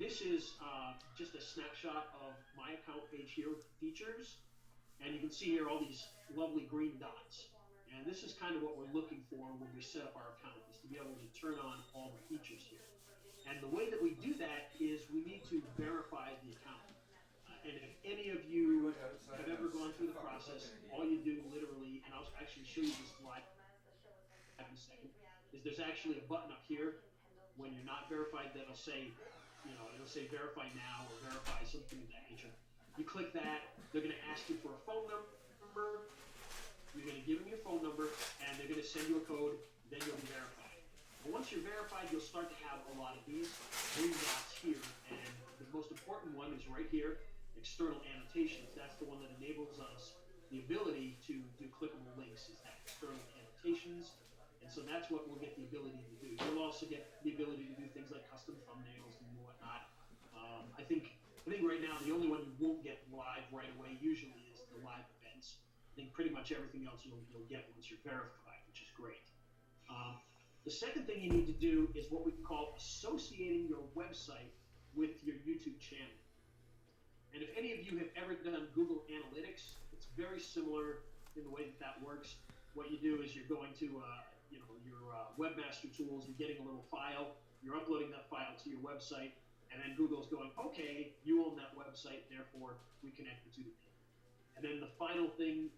this is just a snapshot of my account page here with the features. And you can see here all these lovely green dots. And this is kind of what we're looking for when we set up our account, is to be able to turn on all the features here. And the way that we do that is we need to verify the account. And if any of you have ever gone through the process, all you do literally, and I'll actually show you this live in a second, is there's actually a button up here when you're not verified that'll say, it'll say verify now or verify, something of that nature. You click that, they're going to ask you for a phone number, you're going to give them your phone number, and they're going to send you a code, then you'll be verified. But once you're verified, you'll start to have a lot of these green dots here, and the most important one is right here, external annotations. That's the one that enables us the ability to do clickable links, is that external annotations. And so that's what we'll get the ability to do. You'll also get the ability to do things like custom thumbnails and whatnot. I think right now the only one you won't get live right away usually is the live events. I think pretty much everything else you'll get once you're verified, which is great. The second thing you need to do is what we call associating your website with your YouTube channel. And if any of you have ever done Google Analytics, it's very similar in the way that that works. What you do is you're going to your webmaster tools, you're getting a little file, you're uploading that file to your website, and then Google's going, okay, you own that website, therefore we connect the two together. And then the final thing,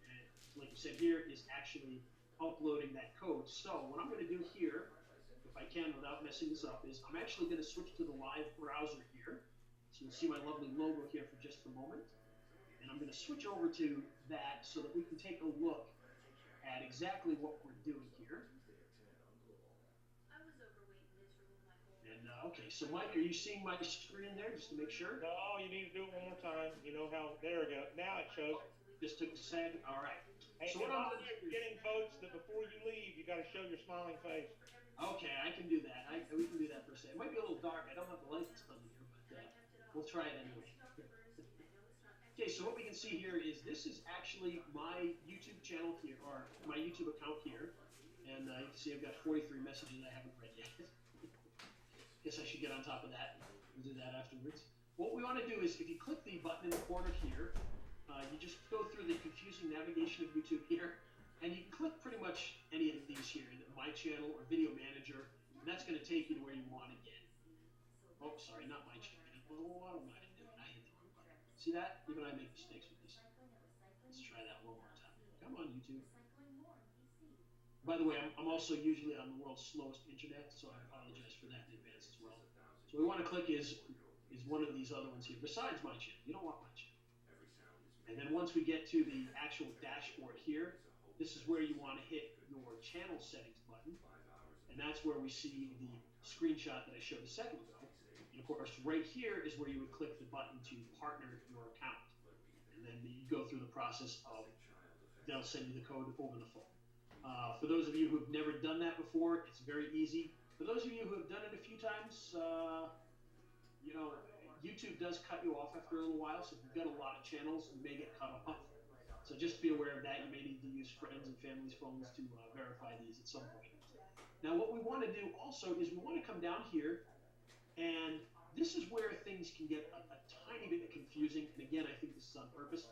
like you said here, is actually uploading that code. So what I'm going to do here, if I can without messing this up, is I'm actually going to switch to the live browser here. So you'll see my lovely logo here for just a moment. And I'm going to switch over to that so that we can take a look at exactly what we're doing here. And okay, so Mike, are you seeing my screen there, just to make sure? No, you need to do it one more time. You know how, there we go. Now it shows. Just took a second, all right. Hey, so what I'm getting, folks, that before you leave, you got to show your smiling face. Okay, I can do that. We can do that for a second. It might be a little dark. I don't have the lights on here, but we'll try it anyway. Okay, so what we can see here is this is actually my YouTube channel here, or my YouTube account here. And you can see I've got 43 messages I haven't read yet. Guess I should get on top of that. We'll do that afterwards. What we want to do is, if you click the button in the corner here, you just go through the confusing navigation of YouTube here, and you click pretty much any of these here, My Channel or Video Manager, and that's going to take you to where you want to get. Oh, sorry, not My Channel. Oh, what am I doing? I hit the wrong button. See that? Even I make mistakes with this. Let's try that one more time. Come on, YouTube. By the way, I'm also usually on the world's slowest internet, so I apologize for that in advance as well. So what we want to click is one of these other ones here, besides My Channel. You don't want My Channel. And then once we get to the actual dashboard here, this is where you want to hit your channel settings button. And that's where we see the screenshot that I showed a second ago. And of course, right here is where you would click the button to partner your account. And then you go through the process of, they'll send you the code over the phone. For those of you who have never done that before, it's very easy. For those of you who have done it a few times, YouTube does cut you off after a little while, so if you've got a lot of channels, you may get cut off. So just be aware of that. You may need to use friends and family's phones to verify these at some point. Now, what we want to do also is we want to come down here, and this is where things can get a tiny bit confusing. And again, I think this is on purpose.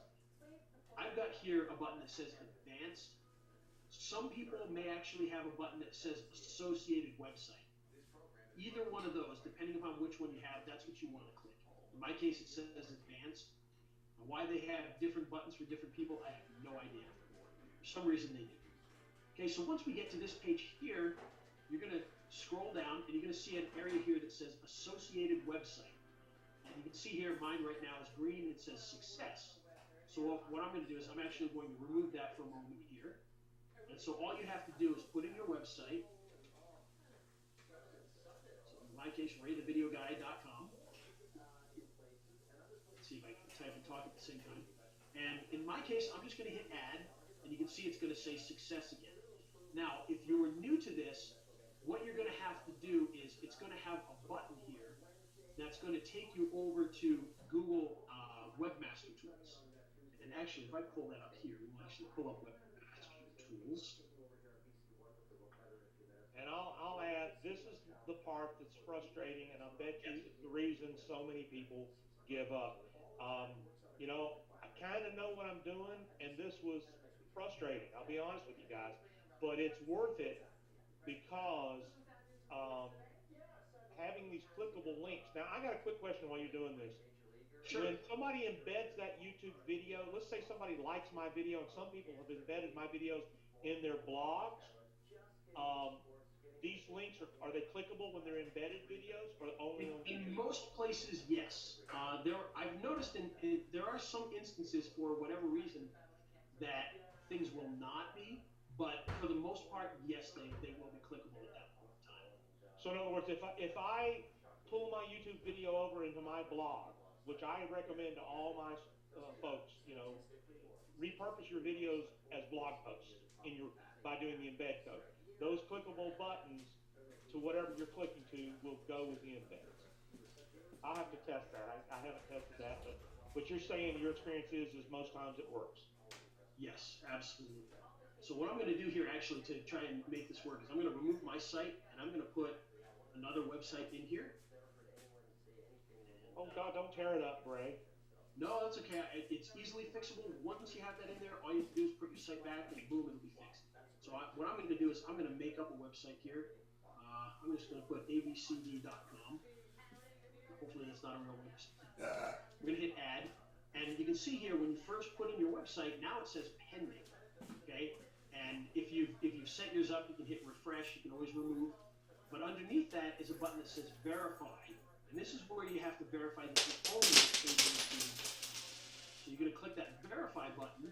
I've got here a button that says Advanced. Some people may actually have a button that says Associated Website. Either one of those, depending upon which one you have, that's what you want to click. In my case, it says Advanced. And why they have different buttons for different people, I have no idea. For some reason, they do. Okay, so once we get to this page here, you're going to scroll down, and you're going to see an area here that says Associated Website. And you can see here, mine right now is green, and it says Success. So what I'm going to do is I'm actually going to remove that for a moment here. And so all you have to do is put in your website. So in my case, ratethevideoguy.com. Let's see if I can type and talk at the same time. And in my case, I'm just going to hit Add, and you can see it's going to say Success again. Now, if you're new to this, what you're going to have to do is it's going to have a button here that's going to take you over to Google Webmaster Tools. And actually, if I pull that up here, we'll actually pull up Webmaster Tools. And I'll add, this is the part that's frustrating, and I bet you the reason so so many people give up. Um, you know, I kind of know what I'm doing, and this was frustrating. I'll be honest with you guys, but it's worth it because um, having these clickable links. Now, I got a quick question while you're doing this. Sure. When somebody embeds that YouTube video, let's say somebody likes my video, and some people have embedded my videos in their blogs. Um, these links are they clickable when they're embedded videos, or only on In YouTube? most places, yes. I've noticed there are some instances for whatever reason that things will not be, but for the most part, yes, they will be clickable at that point in time. So in other words, if I pull my YouTube video over into my blog, which I recommend to all my folks, repurpose your videos as blog posts in your by doing the embed code. Those clickable buttons to whatever you're clicking to will go with the embeds. I'll have to test that. I haven't tested that, but you're saying your experience is most times it works. Yes, absolutely. So what I'm going to do here actually to try and make this work is I'm going to remove my site and I'm going to put another website in here. Oh God, don't tear it up, Bray. No, that's okay. It's easily fixable. Once you have that in there, all you have to do is put your site back and boom, it'll be fixed. So what I'm going to do is I'm going to make up a website here. I'm just going to put abcd.com. Hopefully that's not a real website. We're going to hit add. And you can see here when you first put in your website, now it says pending. Okay? And if you've set yours up, you can hit refresh. You can always remove. But underneath that is a button that says verify. And this is where you have to verify that you own this page on the screen. So you're going to click that verify button,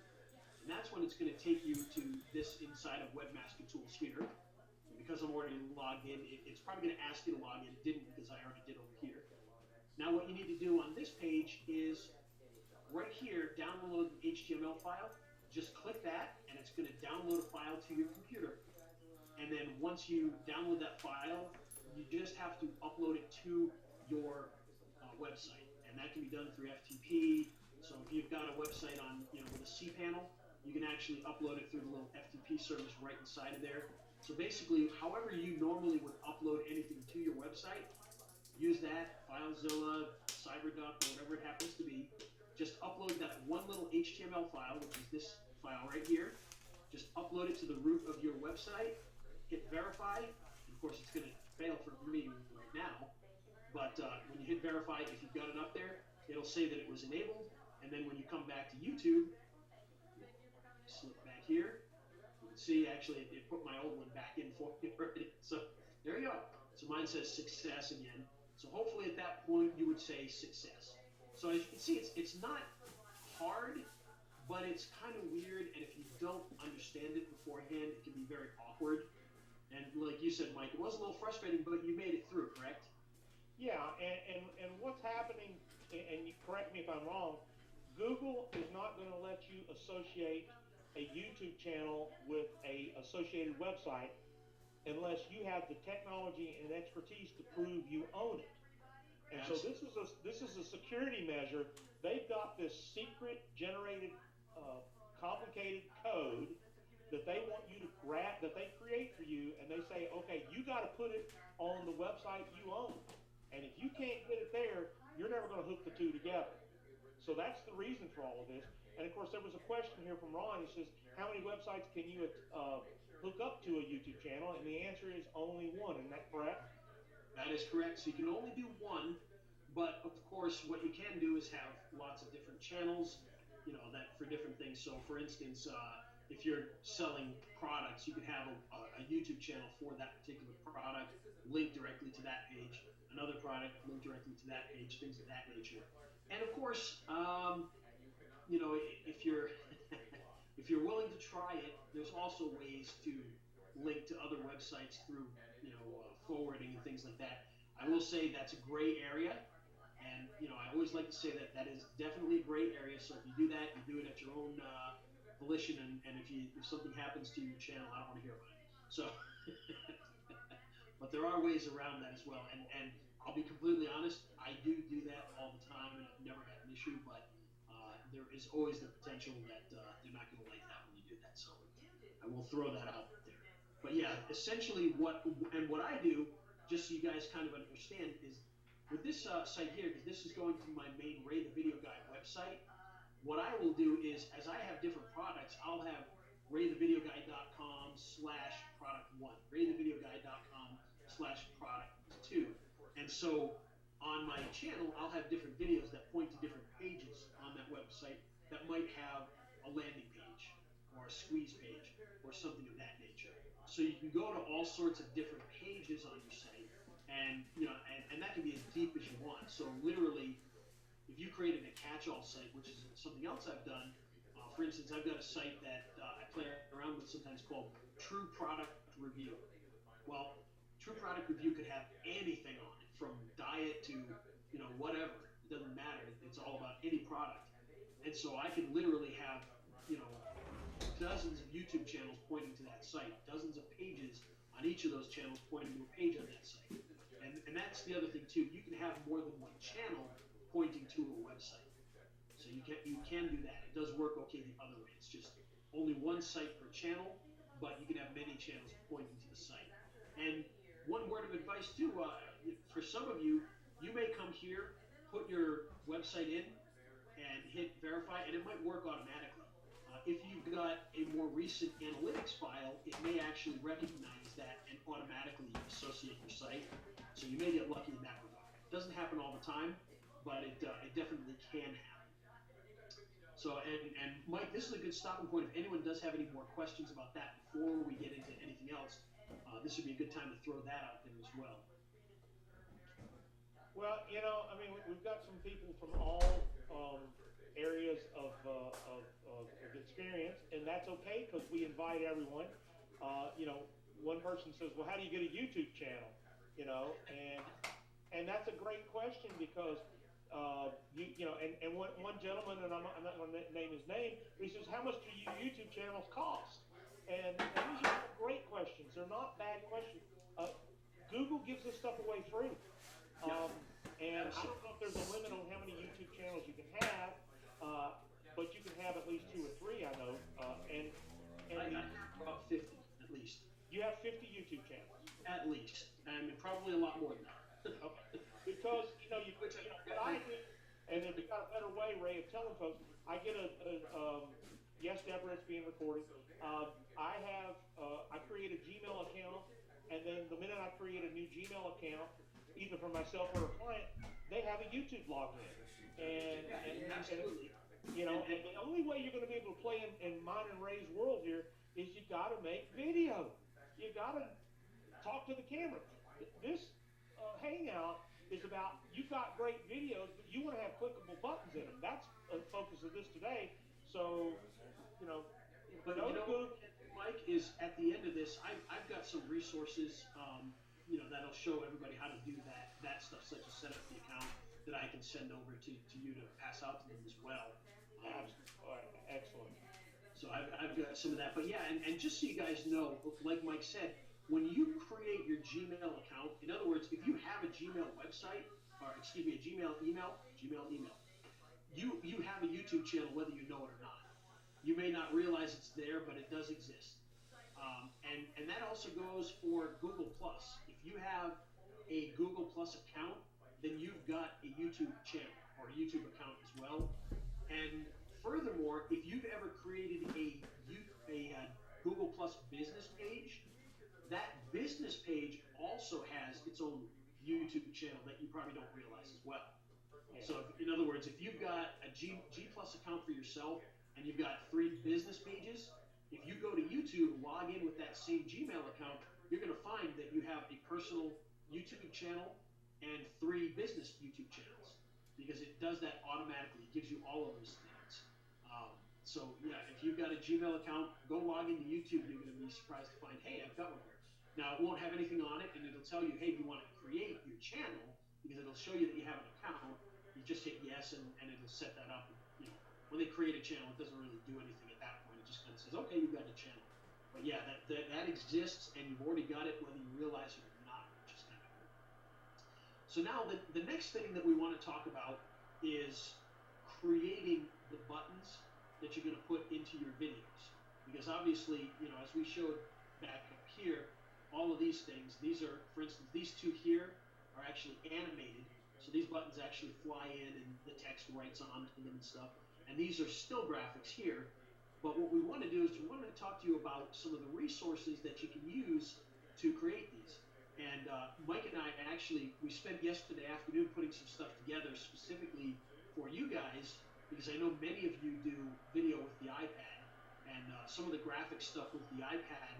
and that's when it's going to take you to this inside of Webmaster Tools here. And because I'm already logged in, it's probably going to ask you to log in. It didn't because I already did over here. Now what you need to do on this page is right here, download the HTML file. Just click that, and it's going to download a file to your computer. And then once you download that file, you just have to upload it to your website, and that can be done through FTP. So if you've got a website on, with a cPanel, you can actually upload it through the little FTP service right inside of there. So basically, however you normally would upload anything to your website, use that, FileZilla, CyberDuck, whatever it happens to be. Just upload that one little HTML file, which is this file right here. Just upload it to the root of your website, hit verify, and of course it's going to fail for me right now. But when you hit verify, if you've got it up there, it'll say that it was enabled. And then when you come back to YouTube, slip back here, you can see actually it put my old one back in for me already. So there you go. So mine says success again. So hopefully at that point you would say success. So as you can see, it's not hard, but it's kind of weird. And if you don't understand it beforehand, it can be very awkward. And like you said, Mike, it was a little frustrating, but you made it through, correct? Yeah, and what's happening, and you correct me if I'm wrong, Google is not going to let you associate a YouTube channel with a associated website unless you have the technology and expertise to prove you own it. And so this is a security measure. They've got this secret generated, complicated code that they want you to grab, that they create for you, and they say, okay, you got to put it on the website you own. And if you can't get it there, you're never going to hook the two together. So that's the reason for all of this. And of course, there was a question here from Ron. He says, how many websites can you hook up to a YouTube channel? And the answer is only one. Isn't that correct? That is correct. So you can only do one, but of course, what you can do is have lots of different channels, that for different things. So for instance, if you're selling products, you could have a YouTube channel for that particular product, link directly to that page, another product, link directly to that page, things of that nature. And of course, if you're if you're willing to try it, there's also ways to link to other websites through forwarding and things like that. I will say that's a gray area, and I always like to say that that is definitely a gray area. So if you do that, you do it at your own volition, and if something happens to your channel, I don't want to hear about it. So, but there are ways around that as well, and I'll be completely honest, I do that all the time, and I've never had an issue, but there is always the potential that they're not going to like that when you do that. So I will throw that out there. But yeah, essentially what I do, just so you guys kind of understand, is with this site here, because this is going to my main Ray the Video Guy website, what I will do is, as I have different products, I'll have raythevideoguy.com slash product one, raythevideoguy.com slash product two. And so on my channel, I'll have different videos that point to different pages on that website that might have a landing page or a squeeze page or something of that nature. So you can go to all sorts of different pages on your site, and and that can be as deep as you want. So literally, if you created a catch-all site, which is something else I've done, for instance, I've got a site that I play around with sometimes called True Product Review. Well, True Product Review could have anything on it, from diet to whatever. It doesn't matter. It's all about any product. And so I can literally have dozens of YouTube channels pointing to that site, dozens of pages on each of those channels pointing to a page on that site. And that's the other thing too. You can have more than one channel pointing to a website. So you can do that. It does work okay the other way. It's just only one site per channel, but you can have many channels pointing to the site. And one word of advice too, for some of you, you may come here, put your website in, and hit verify, and it might work automatically. If you've got a more recent analytics file, it may actually recognize that and automatically associate your site. So you may get lucky in that regard. It doesn't happen all the time, but it definitely can happen. So, and Mike, this is a good stopping point. If anyone does have any more questions about that before we get into anything else, this would be a good time to throw that out there as well. Well, I mean, we've got some people from all areas of experience, and that's okay because we invite everyone. One person says, "Well, how do you get a YouTube channel?" And that's a great question because and one gentleman, and I'm not going to name his name, he says, "How much do your YouTube channels cost?" And these are great questions. They're not bad questions. Google gives this stuff away free. And I don't know if there's a limit on how many YouTube channels you can have, but you can have at least 2 or 3, I know. And I have about 50 at least. You have 50 YouTube channels? At least. I mean, probably a lot more than that. Okay. Because, what I do, and if you've got a better way, Ray, of telling folks, I get yes, Deborah, it's being recorded. I create a Gmail account, and then the minute I create a new Gmail account, either for myself or a client, they have a YouTube login. Absolutely. And the only way you're going to be able to play in mine and Ray's world here is you got to make video. You got to talk to the camera. This Hangout is about, you've got great videos, but you want to have clickable buttons in them. That's the focus of this today. So, Mike, is at the end of this, I've got some resources, that'll show everybody how to do that stuff, such as set up the account, that I can send over to you to pass out to them as well. Excellent. So I've got some of that, but yeah, and just so you guys know, like Mike said, when you create your Gmail account, in other words, if you have a Gmail website, or a Gmail email, you have a YouTube channel whether you know it or not. You may not realize it's there, but it does exist. And that also goes for Google Plus. If you have a Google Plus account, then you've got a YouTube channel or a YouTube account as well. And furthermore, if you've ever created a Google Plus business page, that business page also has its own YouTube channel that you probably don't realize as well. Yeah. So, in other words, if you've got a G Plus account for yourself and you've got 3 business pages, if you go to YouTube, log in with that same Gmail account, you're going to find that you have a personal YouTube channel and 3 business YouTube channels, because it does that automatically. It gives you all of those things. So yeah, if you've got a Gmail account, go log into YouTube. You're going to be surprised to find, hey, I've got one here. Now, it won't have anything on it, and it'll tell you, hey, you want to create your channel, because it'll show you that you have an account. You just hit yes, and it'll set that up. When they create a channel, it doesn't really do anything at that point. It just kind of says, okay, you've got a channel. But yeah, that exists, and you've already got it whether you realize it or not, which is kind of cool. So now the next thing that we want to talk about is creating the buttons that you're going to put into your videos. Because obviously, as we showed back up here, all of these things, these are, for instance, these 2 here are actually animated, So these buttons actually fly in and the text writes onto them and stuff. And these are still graphics here. But what we want to do is we want to talk to you about some of the resources that you can use to create these. And Mike and I actually, we spent yesterday afternoon putting some stuff together specifically for you guys, because I know many of you do video with the iPad, and some of the graphic stuff with the iPad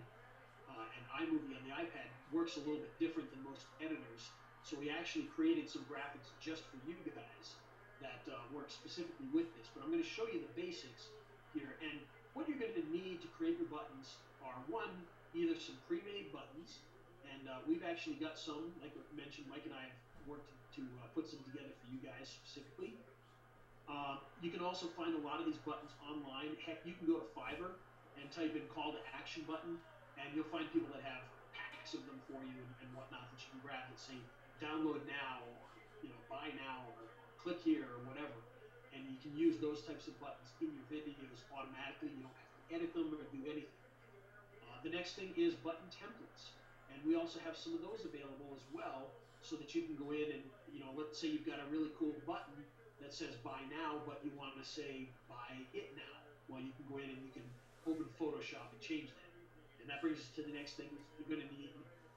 and iMovie on the iPad works a little bit different than most editors. So we actually created some graphics just for you guys that work specifically with this. But I'm going to show you the basics here. And what you're going to need to create your buttons are, one, either some pre-made buttons, and we've actually got some, like I mentioned, Mike and I have worked to put some together for you guys specifically. You can also find a lot of these buttons online. Heck, you can go to Fiverr and type in call to action button, and you'll find people that have packs of them for you and whatnot that you can grab that say download now, or buy now, or click here, or whatever. And you can use those types of buttons in your videos automatically. You don't have to edit them or do anything. The next thing is button templates, and we also have some of those available as well, so that you can go in and let's say you've got a really cool button that says buy now, but you want to say buy it now. Well, you can go in and you can open Photoshop and change that. And that brings us to the next thing. You're going to need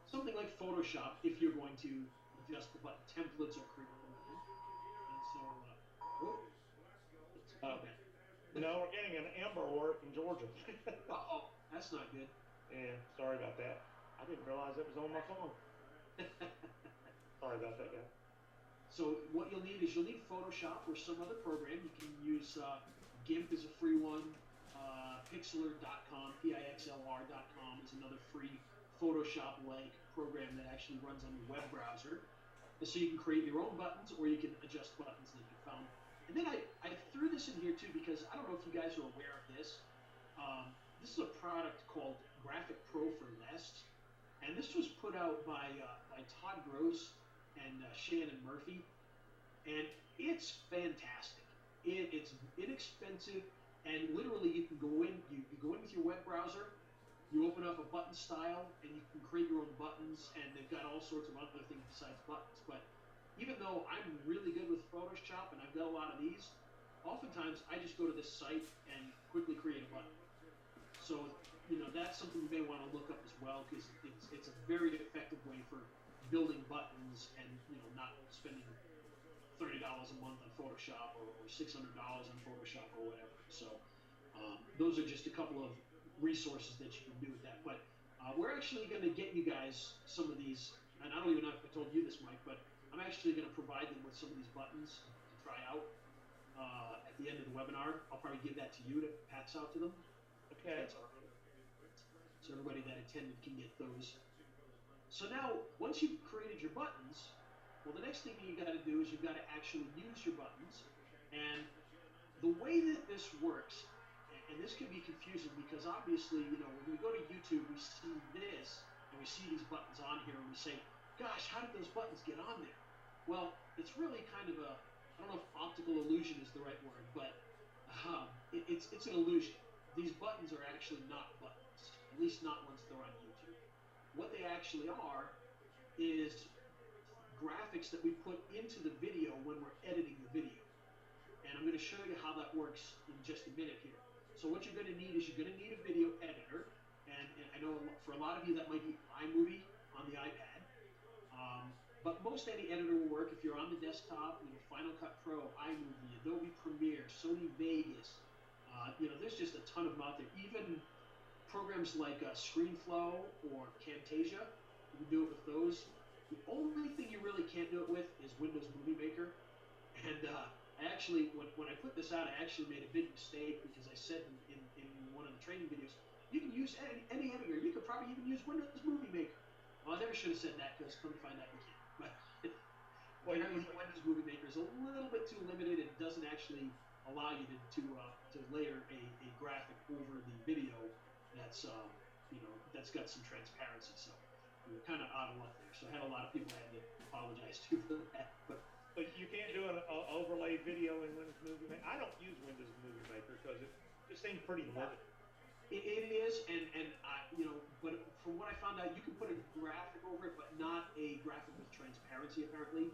something like Photoshop if you're going to adjust the button templates or create them. And so, no, we're getting an Amber Alert in Georgia. Uh-oh, that's not good. Yeah, sorry about that. I didn't realize it was on my phone. Sorry about that, guy. So what you'll need is Photoshop or some other program. You can use GIMP is a free one. Pixlr.com, Pixlr.com is another free Photoshop-like program that actually runs on your web browser. And so you can create your own buttons, or you can adjust buttons that you found. And then I threw this in here too because I don't know if you guys are aware of this. This is a product called Graphic Pro for Less, and this was put out by Todd Gross and Shannon Murphy, and it's fantastic. It's inexpensive, and literally you can go in. You go in with your web browser, you open up a button style, and you can create your own buttons. And they've got all sorts of other things besides buttons. But even though I'm really good with Photoshop and I've got a lot of these, oftentimes I just go to this site and quickly create a button. So that's something you may want to look up as well, because it's a very effective way for building buttons and not spending $30 a month on Photoshop or $600 on Photoshop or whatever. So those are just a couple of resources that you can do with that. But we're actually going to get you guys some of these, and I don't even know if I told you this, Mike, but I'm actually going to provide them with some of these buttons to try out at the end of the webinar. I'll probably give that to you to pass out to them. Okay. So everybody that attended can get those. So now, once you've created your buttons, well, the next thing you got to do is you've got to actually use your buttons. And the way that this works, and this can be confusing because obviously, when we go to YouTube, we see this, and we see these buttons on here, and we say, gosh, how did those buttons get on there? Well, it's really kind of I don't know if optical illusion is the right word, but it's an illusion. These buttons are actually not buttons, at least not once they're on YouTube. What they actually are is graphics that we put into the video when we're editing the video. And I'm going to show you how that works in just a minute here. So what you're going to need is you're going to need a video editor. And I know for a lot of you that might be iMovie on the iPad. But most any editor will work if you're on the desktop. Final Cut Pro, iMovie, Adobe Premiere, Sony Vegas. There's just a ton of them out there. Even programs like ScreenFlow or Camtasia, you can do it with those. The only thing you really can't do it with is Windows Movie Maker. And I actually, when I put this out, I actually made a big mistake because I said in one of the training videos, you can use any editor. You could probably even use Windows Movie Maker. Well, I never should have said that because come to find out you can't. But Windows Movie Maker is a little bit too limited. It doesn't actually allow you to layer a graphic over the video that's that's got some transparency. So we're kind of out of luck there. So I had a lot of people I had to apologize to for that. But you can't do an overlay video in Windows Movie Maker. I don't use Windows Movie Maker because it just seems pretty limited. It is, and but from what I found out, you can put a graphic over it, but not a graphic with transparency apparently.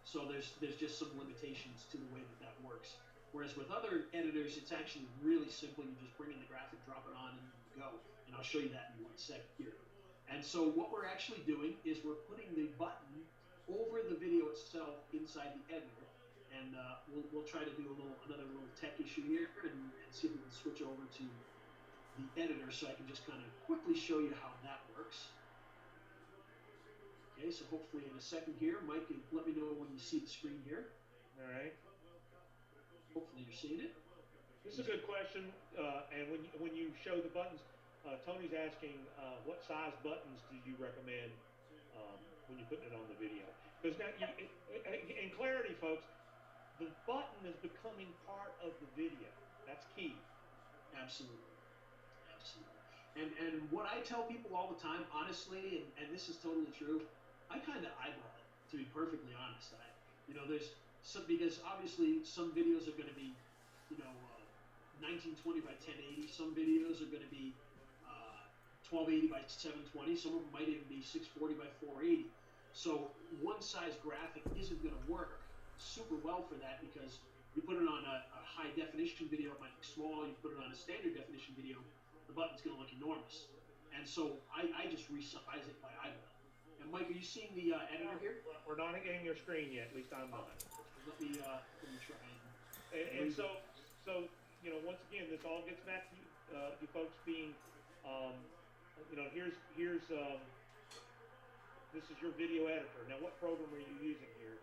So there's just some limitations to the way that that works. Whereas with other editors, it's actually really simple. You just bring in the graphic, drop it on, and you go. And I'll show you that in 1 second here. And so what we're actually doing is we're putting the button over the video itself inside the editor. And we'll try to do another little tech issue here and see if we can switch over to the editor so I can just kind of quickly show you how that works. Okay, so hopefully in a second here, Mike, let me know when you see the screen here. All right. Hopefully you're seeing it. This is a good question, and when you show the buttons, Tony's asking what size buttons do you recommend when you're putting it on the video? Because now, in clarity, folks, the button is becoming part of the video. That's key. Absolutely. Absolutely. And what I tell people all the time, honestly, and this is totally true, I kind of eyeball it, to be perfectly honest. There's some, because obviously some videos are going to be, 1920 by 1080. Some videos are going to be 1280 by 720. Some of them might even be 640 by 480. So one size graphic isn't going to work super well for that, because you put it on a high definition video, it might look small. You put it on a standard definition video, the button's going to look enormous. And so I just resize it by eyeball. And Mike, are you seeing the editor here? We're not getting your screen yet. At least I'm not. Let me try. And so once again, this all gets back to you folks being, here's this is your video editor. Now, what program are you using here?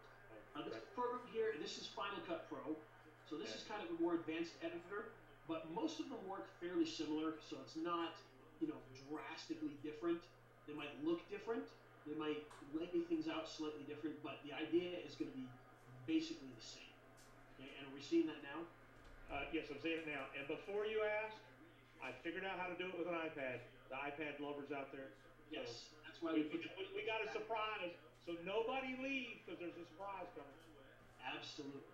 This program here, this is Final Cut Pro. So this is kind of a more advanced editor, but most of them work fairly similar. So it's not, drastically different. They might look different. They might lay things out slightly different, but the idea is going to be basically the same. Okay, and are we seeing that now? Yes, I'm seeing it now. And before you ask, I figured out how to do it with an iPad. The iPad lovers out there. Yes, that's why we got a surprise. So nobody leave, because there's a surprise coming. Absolutely.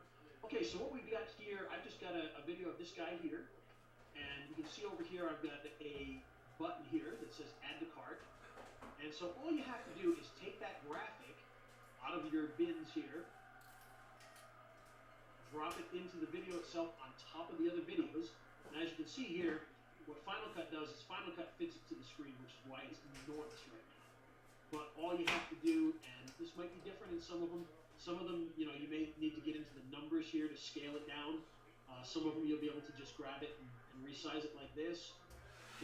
Okay, so what we've got here, I've just got a video of this guy here. And you can see over here, I've got a button here that says Add to Cart. And so all you have to do is take that graphic out of your bins here, drop it into the video itself on top of the other videos. And as you can see here, what Final Cut does is Final Cut fits it to the screen, which is why it's enormous right now. But all you have to do, and this might be different in some of them, you may need to get into the numbers here to scale it down. Some of them you'll be able to just grab it and resize it like this,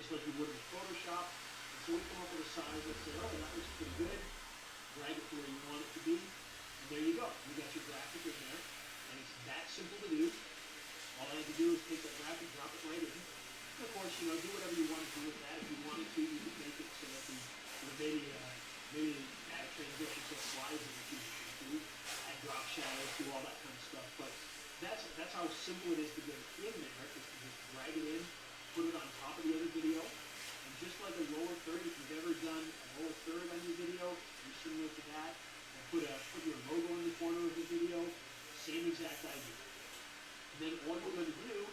just like you would in Photoshop. And so we come up with a size, let's say, oh, that looks pretty good. Drag it to where you want it to be. And there you go. You got your graphic in there. And it's that simple to do. All I have to do is take that graphic, drop it right in. And of course, do whatever you want to do with that. If you wanted to, you could make it so that maybe add a transition so it flies in the future, add drop shadows, do all that kind of stuff. But that's how simple it is to get it in there, is to just drag it in, put it on top of the other video. And just like a lower third, if you've ever done a lower third on your video, you're similar to that. And put your logo in the corner of the video, same exact idea. And then all you're going to do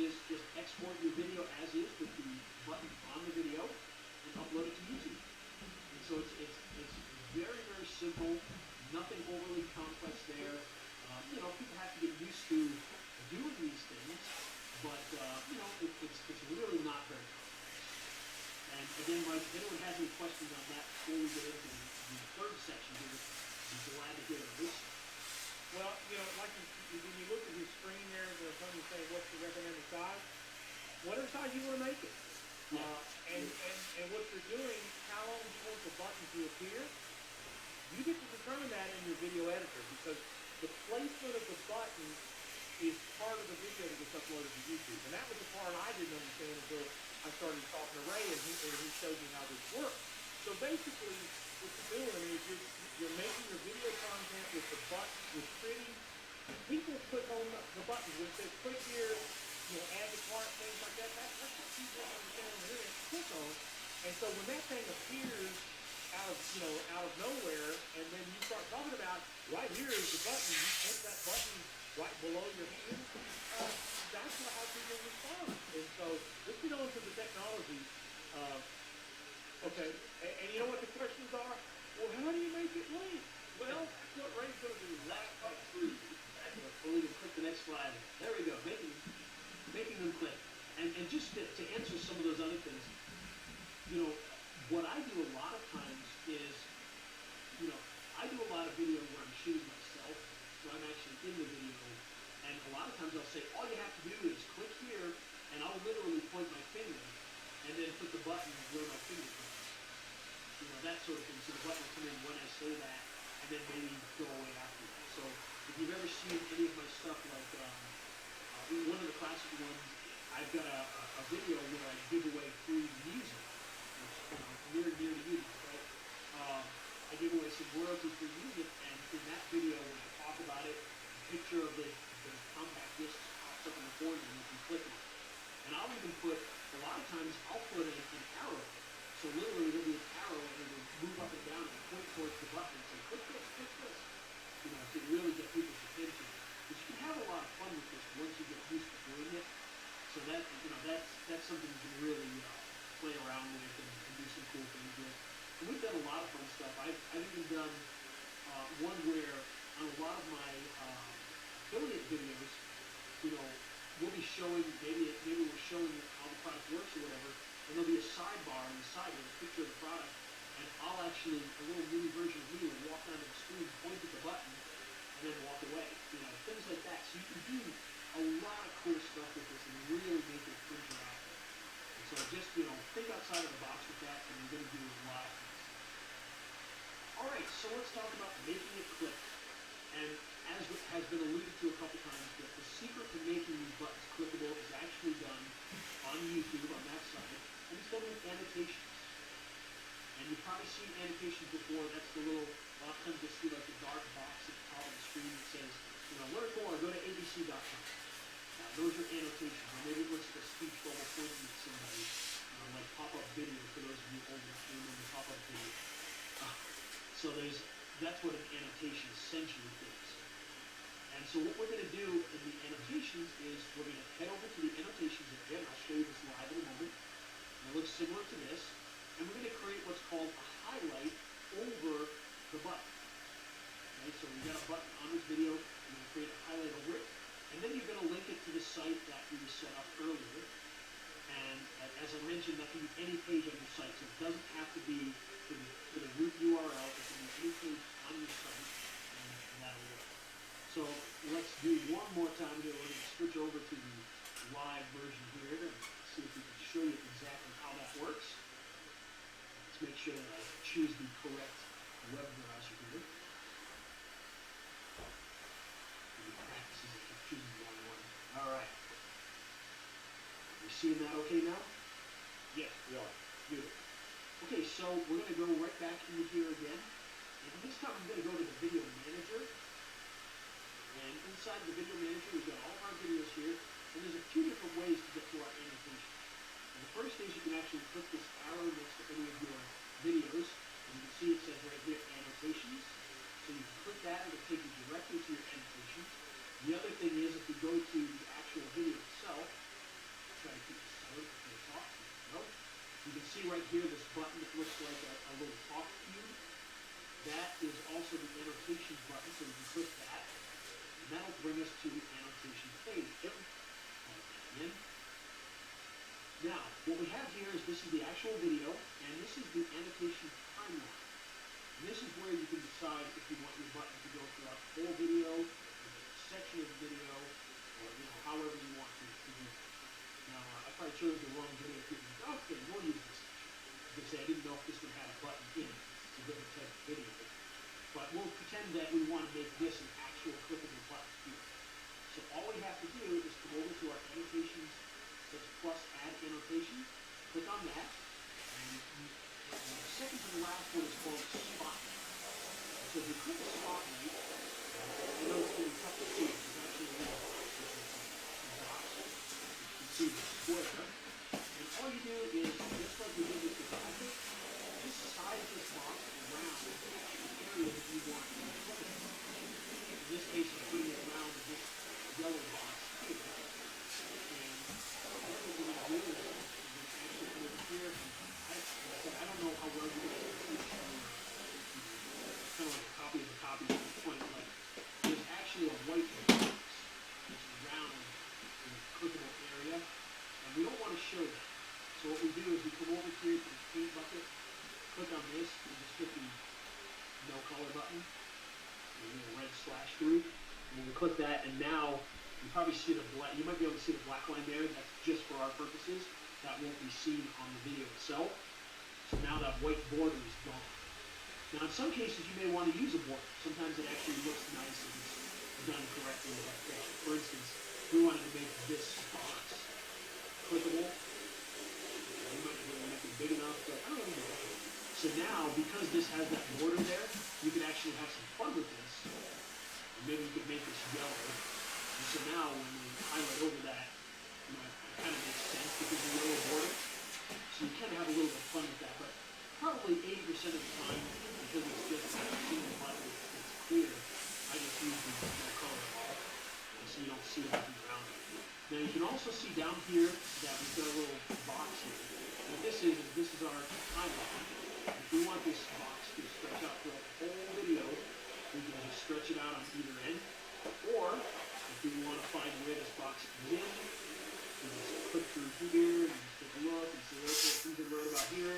is just export your video as is with the button on the video and upload it to YouTube. And so it's very, very simple, nothing overly complex there. People have to get used to doing these things, but it's really not very complex. And again, Mike, if anyone has any questions on that before we get into the third section here, I'd be glad to hear those. Well, like when you look at your screen there, there's something to say what's the recommended size. Whatever size you want to make it. Yeah. And what you're doing, how long do you want the button to appear? You get to determine that in your video editor, because the placement of the button is part of the video that gets uploaded to YouTube. And that was the part I didn't understand until I started talking to Ray, and he showed me how this works. So basically, what you're doing is you're making your video content with the button, with pretty, people click on the button, which says click here, add to cart, things like that. That's what people understand on the internet click on. And so when that thing appears out of nowhere, and then you start talking about, right here is the button, you click that button right below your hand, that's how people respond. And so let's get on to the technology. Okay, and you know what the questions are? Well, how do you make it link? Well, that's what Ray's going to do right slide. There we go, making them click. And just to answer some of those other things, what I do a lot of times is, I do a lot of video where I'm shooting myself, so I'm actually in the video, and a lot of times I'll say, all you have to do is click here, and I'll literally point my finger, and then put the button where my finger clicks. That sort of thing. So the button will come in when I say that, and then maybe go away after that. So if you've ever seen any of my stuff, like one of the classic ones, I've got a video where I give away free music, which near to you, right? I give away some royalty-free music, and in that video, when I talk about it, a picture of the compact disc pops up in the corner, and you can click on it. And I'll even put, a lot of times, I'll put an arrow. So literally, there'll be an arrow, and it'll move up and down and point towards the button and say, click this, to really get people's attention. Because you can have a lot of fun with this once you get used to doing it. So that's something you can really play around with and do some cool things with. And we've done a lot of fun stuff. I've even done one where on a lot of my affiliate videos, we'll be showing, maybe we're showing how the product works or whatever, and there'll be a sidebar on the side with a picture of the product, and I'll actually, a little mini version of me will walk down to the screen, point at the button, and then walk away. Things like that. So you can do a lot of cool stuff with this and really make it interactive. And so just, think outside of the box with that, and you're going to do a lot of things. All right, so let's talk about making it click. And as has been alluded to a couple times, that the secret to making these buttons clickable is actually done on YouTube, on that side, and it's done with annotations. And you've probably seen annotations before. That's the little, a lot of times you'll see like the dark box at the top of the screen that says, learn more, go to abc.com. Those are annotations. Or maybe it looks like a speech bubble pointing at somebody, like pop-up video, for those of you old enough to remember pop-up video. So that's what an annotation essentially is. And so what we're going to do in the annotations is we're going to head over to the annotations area, and I'll show you this live in a moment. And it looks similar to this. And we're going to create what's called a highlight over the button. Okay, so we've got a button on this video. We're going to create a highlight over it. And then you're going to link it to the site that we set up earlier. And as I mentioned, that can be any page on your site. So it doesn't have to be to the root URL. It can be any page on your site, and that'll work. So let's do one more time here. We're going to switch over to the live version here and see if we can show you exactly how that works. Let's make sure that I choose the correct web browser here. Practices if you're choosing the wrong one. All right. You seeing that okay now? Yes, we are. Beautiful. Okay, so we're going to go right back into here again. And this time I'm going to go to the video manager. And inside the video manager, we've got all of our videos here. And there's a few different ways to get to our annotation. And the first is you can actually click this arrow next to any of your videos. And you can see it says right here, annotations. So you can click that and it'll take you directly to your annotations. The other thing is if you go to the actual video itself, I'll try to keep this silent for the talk. No. You can see right here this button that looks like a little talk cube. That is also the annotations button, so you can click that. And that'll bring us to the annotation page. In. Now, what we have here is this is the actual video, and this is the annotation timeline. And this is where you can decide if you want your button to go throughout the whole video, a section of the video, or however you want to do it. Now, I probably chose the wrong video here. Okay, we'll use this section. As I say, I didn't know if this one had a button in it. It's a different type of video. But we'll pretend that we want to make this an actual clickable button here. So all we have to do is come over to our annotations, plus add annotation, click on that, and the second to the last one is called Spotlight. So if you click Spotlight, I know it's going to be tough to see, it's actually a little box. You can see the square, and all you do is, just like we did with the graphic, just size this box around the area that you want to click. In this case, we don't want to show that. So what we do is we come over here to the paint bucket, click on this, and just hit the no color button, and a red slash through. And we click that, and now you probably see the black. You might be able to see the black line there. That's just for our purposes. That won't be seen on the video itself. So now that white border is gone. Now in some cases you may want to use a border. Sometimes it actually looks nice if it's done correctly like that. For instance, we wanted to make this box clickable. You might be able to make it big enough, but I don't really know. So now, because this has that border there, you can actually have some fun with this. And maybe you could make this yellow. And so now when we highlight over that, it kind of makes sense because of the yellow border. So you kind of have a little bit of fun with that, but probably 80% of the time, because it's just a single button, it's clear, I just use the no color at all, and so you don't see anything around it. Now you can also see down here that we've got a little box here. What this is our timeline. If we want this box to stretch out throughout the whole video, we can just stretch it out on either end, or if we want to find where this box comes in, we just click through here and just take a look and see okay, things are right about here.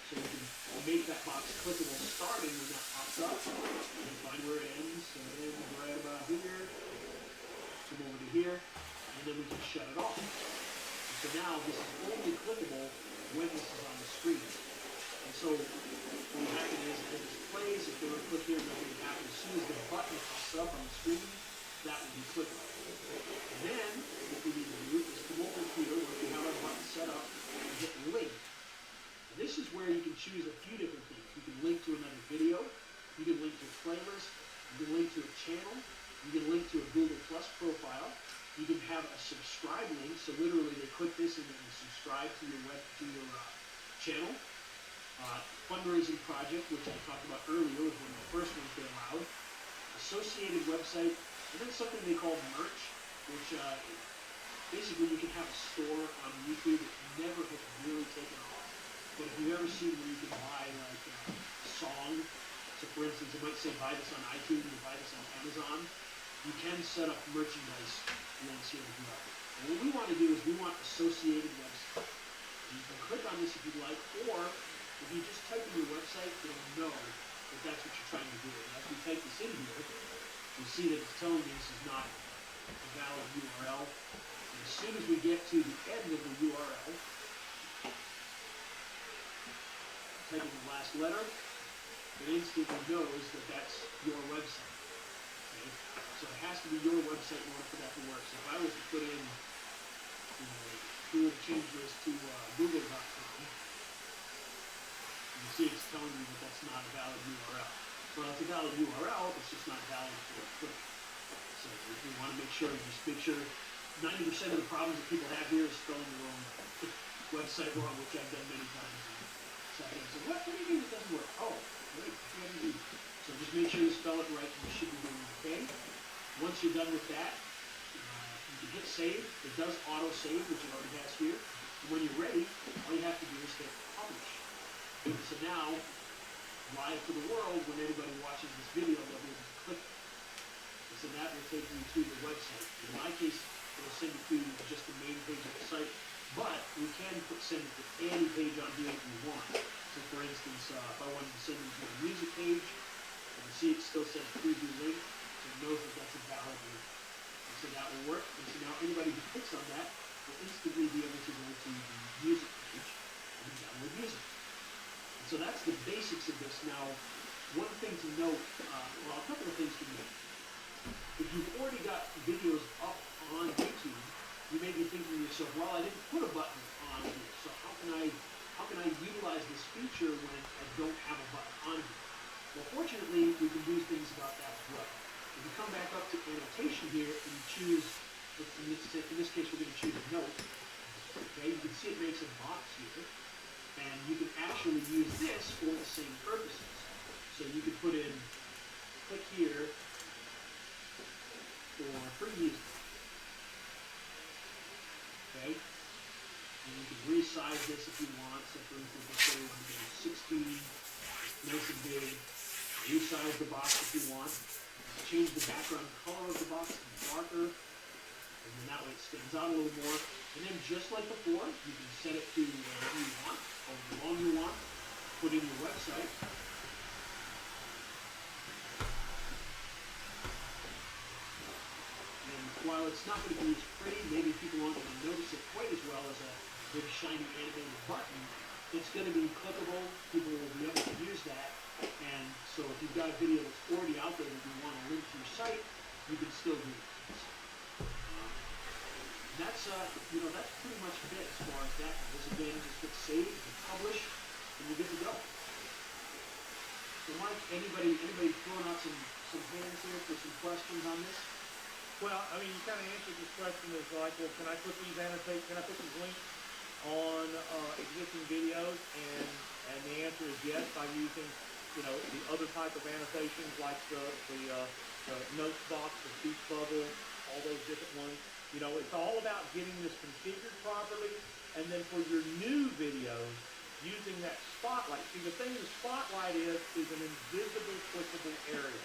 So we can make that box clickable starting when that pops up and find where it ends. So it ends right about here. Come over to here, and then we can shut it off. And so now this is only clickable when this is on the screen. And so what will happen is as this plays, if they were to click here, nothing will happen. As soon as the button pops up on the screen, that will be clickable. And then what we need to do is come over here where we have our button set up and hit link. And this is where you can choose a few different things. You can link to another video, you can link to a playlist, you can link to a channel, you can link to a Google Plus profile, you can have a subscribe link, so literally they click this and then subscribe to your channel. Fundraising project, which I talked about earlier, was one of the first ones they allowed. Associated website, and then something they call merch, which basically you can have a store on YouTube that never has really taken off. But if you've ever seen where you can buy like a song, so for instance it might say buy this on iTunes or buy this on Amazon, you can set up merchandise links here as well. And what we want to do is we want associated websites. You can click on this if you'd like, or if you just type in your website, it'll know that that's what you're trying to do. And as we type this in here, you see that it's telling me this is not a valid URL. And as soon as we get to the end of the URL, type in the last letter, it instantly knows that that's your website. Okay? So it has to be your website in order for that to work. So if I was to put in, if we were to change this to google.com, you see it's telling me that that's not a valid URL. Well, it's a valid URL, it's just not valid for a click. So if we want to make sure 90% of the problems that people have here is spelling their own website wrong, which I've done many times. So I say, what do you mean it doesn't work? Oh, wait, so just make sure you spell it right and you should be doing okay. Once you're done with that, you can hit save. It does auto-save, which it already has here. And when you're ready, all you have to do is hit publish. So now, live to the world, when anybody watches this video, they'll be able to click it. And so that will take you to the website. In my case, it'll send you to just the main page of the site, but we can send it to any page on here that you want. So for instance, if I wanted to send it to a music page, you can see it still says preview link, so it knows that that's a valid link. And so that will work. And so now anybody who clicks on that will instantly be able to go to the music page and download music. So that's the basics of this. Now, one thing to note, well, a couple of things to note. If you've already got videos up on YouTube, you may be thinking to yourself, well, I didn't put a button on here, so how can I utilize this feature when I don't have a button on here? Well, fortunately, we can do things about that as well. If you come back up to annotation here and you choose, in this case, we're going to choose a note. Okay, you can see it makes a box here. And you can actually use this for the same purposes. So you could put in, click here for free music. Okay? And you can resize this if you want. So for instance, let's say we want to go 16, nice and big. Resize the box if you want. Change the background color of the box to be darker. And then that way it stands out a little more. And then just like before, you can set it to wherever you want, however long you want, put in your website. And while it's not going to be as pretty, maybe people aren't going to notice it quite as well as a big shiny animated button, it's going to be clickable. People will be able to use that. And so if you've got a video that's already out there that you want to link to your site, you can still do it. That's that's pretty much it as far as that goes. Again, just hit save, hit publish, and you're good to go. So Mike, anybody throwing out some hands here for some questions on this? Well, I mean, you kind of answered this question as like, well, can I put these links on existing videos? And the answer is yes, by using, the other type of annotations like the notes box, the speech bubble, all those different ones. It's all about getting this configured properly, and then for your new videos, using that spotlight. See, the thing the spotlight is an invisible clickable area.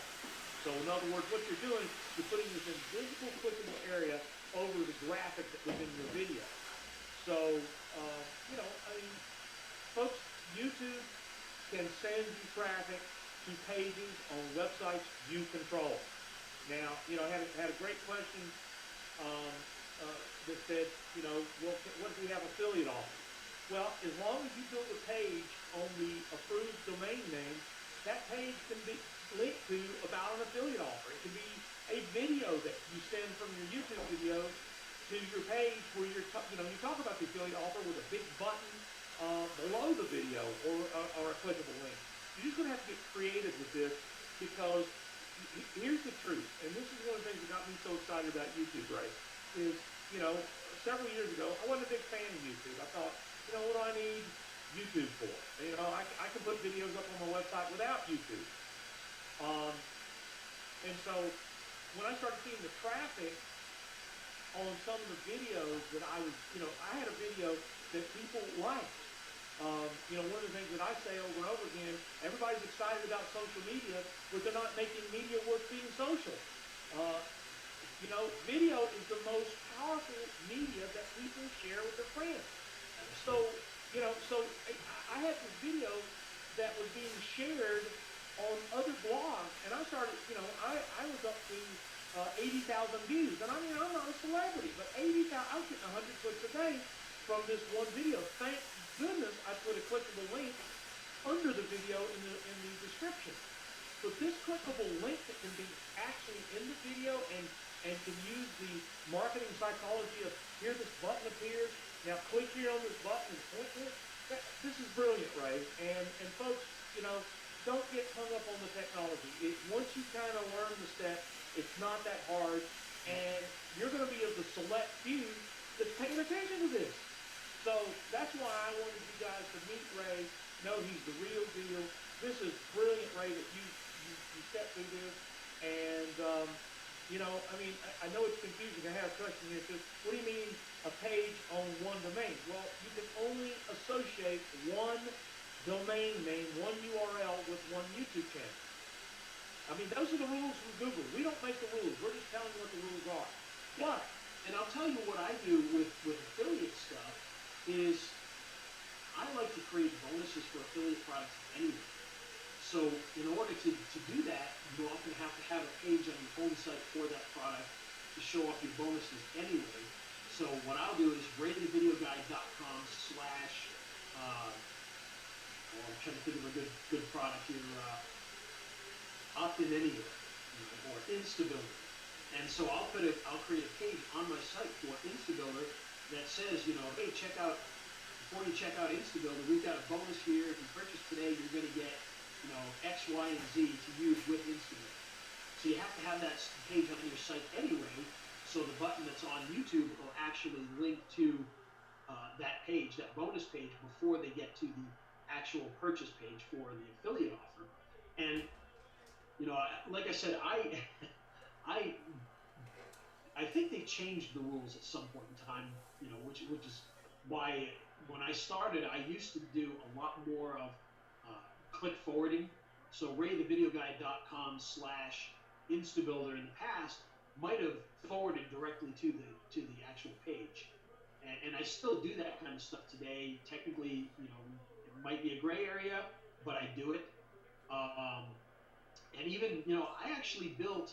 So in other words, what you're doing, you're putting this invisible clickable area over the graphic that was in your video. So, folks, YouTube can send you traffic to pages on websites you control. Now, I had a great question that said, well, what if we have affiliate offers? Well, as long as you build a page on the approved domain name, that page can be linked to about an affiliate offer. It can be a video that you send from your YouTube video to your page where you talk about the affiliate offer with a big button below the video or a clickable link. You're just going to have to get creative with this, because here's the truth, and this is one of the things that got me so excited about YouTube, Ray, is, several years ago, I wasn't a big fan of YouTube. I thought, what do I need YouTube for? I can put videos up on my website without YouTube. And so when I started seeing the traffic on some of the videos that I was, I had a video that people liked. One of the things that I say over and over again, everybody's excited about social media, but they're not making media worth being social. Video is the most powerful media that people share with their friends. So I had this video that was being shared on other blogs, and I started, I was up to 80,000 views. And I mean, I'm not a celebrity, but 80,000, I was getting 100 clicks a day from this one video. Thank goodness I put a clickable link under the video in the description. So this clickable link that can be actually in the video and can use the marketing psychology of, here this button appears, now click here on this button and point it. This is brilliant, Ray. And folks, don't get hung up on the technology. Once you kind of learn the steps, it's not that hard, and you're going to be of the select few that's paying attention to this. So that's why I wanted you guys to meet Ray, know he's the real deal. This is brilliant, Ray, that you stepped through this. And, I know it's confusing. I have a question here. It says, what do you mean a page on one domain? Well, you can only associate one domain name, one URL with one YouTube channel. I mean, those are the rules from Google. We don't make the rules. We're just telling you what the rules are. But, and I'll tell you what I do with affiliate stuff is I like to create bonuses for affiliate products anyway. So in order to do that, you often have to have a page on your own site for that product to show off your bonuses anyway. So what I'll do is ratingthevideoguide.com / I'm trying to think of a good product here, Opt-in Anywhere, or Instabuilder. And so I'll create a page on my site for Instabuilder that says, hey, before you check out Instabuilder, we've got a bonus here. If you purchase today, you're going to get, X, Y, and Z to use with Instabuilder. So you have to have that page on your site anyway, so the button that's on YouTube will actually link to that page, that bonus page, before they get to the actual purchase page for the affiliate offer. And, like I said, I think they changed the rules at some point in time, which is why when I started, I used to do a lot more of click forwarding. So ratingthevideoguide.com / Instabuilder in the past might have forwarded directly to the actual page. and I still do that kind of stuff today. Technically, it might be a gray area, but I do it. Um, and even, I actually built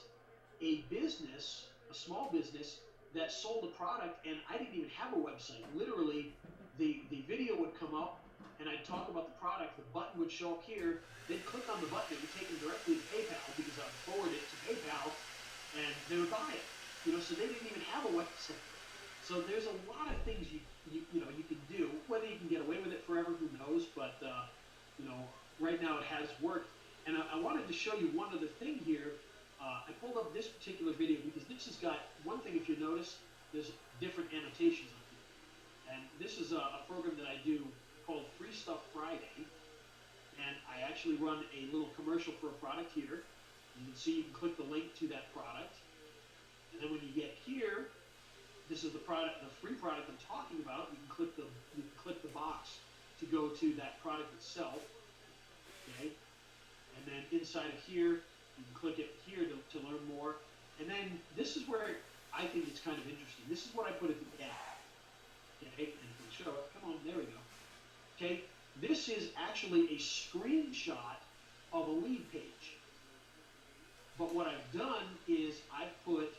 a business, a small business that sold a product, and I didn't even have a website. Literally, the video would come up, and I'd talk about the product. The button would show up here. They'd click on the button. It would take them directly to PayPal because I would forward it to PayPal, and they would buy it. So they didn't even have a website. So there's a lot of things you can do. Whether you can get away with it forever, who knows? But right now it has worked. And I wanted to show you one other thing here. I pulled up this particular video because this has got one thing. If you notice, there's different annotations on here. And this is a program that I do called Free Stuff Friday. And I actually run a little commercial for a product here. You can see you can click the link to that product. And then when you get here, this is the product, the free product I'm talking about. You can click the box to go to that product itself. Okay? And then inside of here, you can click it here to learn more. And then this is where I think it's kind of interesting. This is what I put at the end. Okay, and we show it. Come on, there we go. Okay, this is actually a screenshot of a lead page. But what I've done is I've put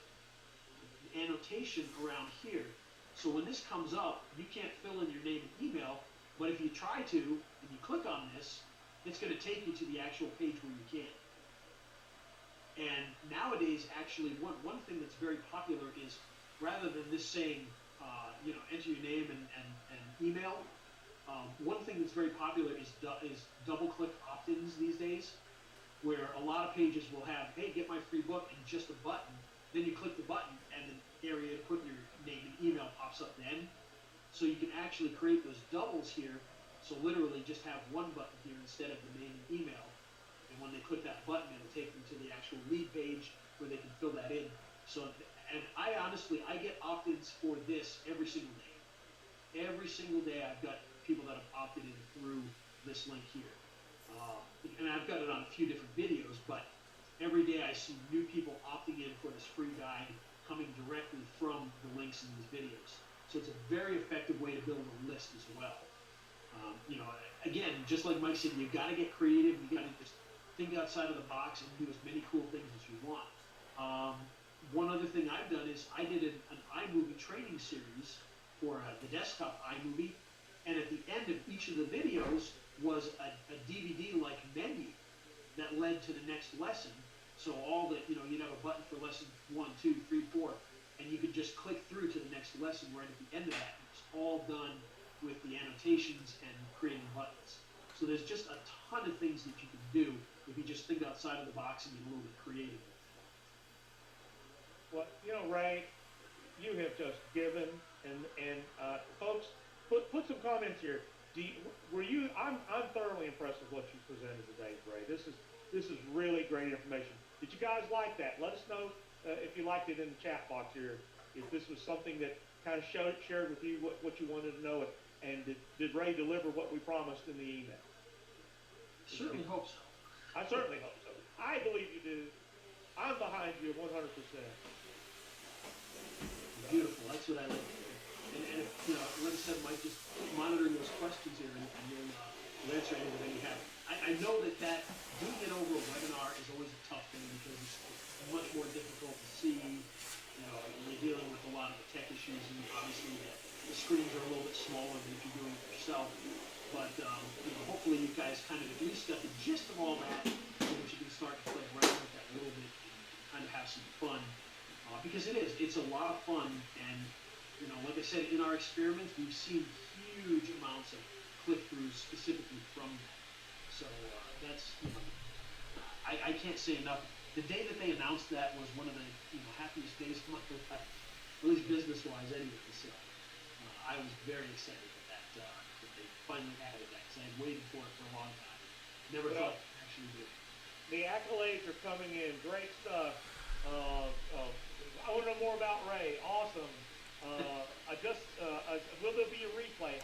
annotation around here. So when this comes up, you can't fill in your name and email, but if you try to, and you click on this, it's going to take you to the actual page where you can. And nowadays, actually, one thing that's very popular is, rather than this saying, enter your name and email, one thing that's very popular is double-click opt-ins these days, where a lot of pages will have, hey, get my free book, and just a button. Then you click the button, and the area to put your name and email pops up then. So you can actually create those doubles here. So literally just have one button here instead of the name and email. And when they click that button, it'll take them to the actual lead page where they can fill that in. So, and I get opt-ins for this every single day. Every single day I've got people that have opted in through this link here. And I've got it on a few different videos, but every day I see new people opting in for this free guide coming directly from the links in these videos. So it's a very effective way to build a list as well. Again, just like Mike said, you've got to get creative. You've got to just think outside of the box and do as many cool things as you want. One other thing I've done is I did an iMovie training series for the desktop iMovie, and at the end of each of the videos was a DVD-like menu that led to the next lesson. So all that, you'd have a button for lesson 1, 2, 3, 4, and you could just click through to the next lesson right at the end of that. It's all done with the annotations and creating buttons. So there's just a ton of things that you can do if you just think outside of the box and get a little bit creative. Well, Ray, you have just given, and folks, put some comments here. I'm thoroughly impressed with what you presented today, Ray. This is really great information. Did you guys like that? Let us know if you liked it in the chat box here. If this was something that kind of shared with you what you wanted to know, and did Ray deliver what we promised in the email? Certainly hope so. I certainly hope so. I believe you do. I'm behind you 100%. Beautiful. That's what I like to hear. And if, like I said, Mike, just monitoring those questions here, and you'll answer anything that you have. I know that doing it over a webinar is always a tough thing because it's much more difficult to see. You're dealing with a lot of the tech issues, and obviously the screens are a little bit smaller than if you're doing it yourself. But hopefully you guys kind of at least got the gist of all that, so that you can start to play around with that a little bit and kind of have some fun. Because it's a lot of fun, and like I said, in our experiments, we've seen huge amounts of click-throughs specifically from that. So that's, I can't say enough. The day that they announced that was one of the happiest days of my life, at least business-wise anyway. So I was very excited that they finally added that, because I had waited for it for a long time. Never thought I'd actually do it. The accolades are coming in. Great stuff. I want to know more about Ray. Awesome. Will there be a replay?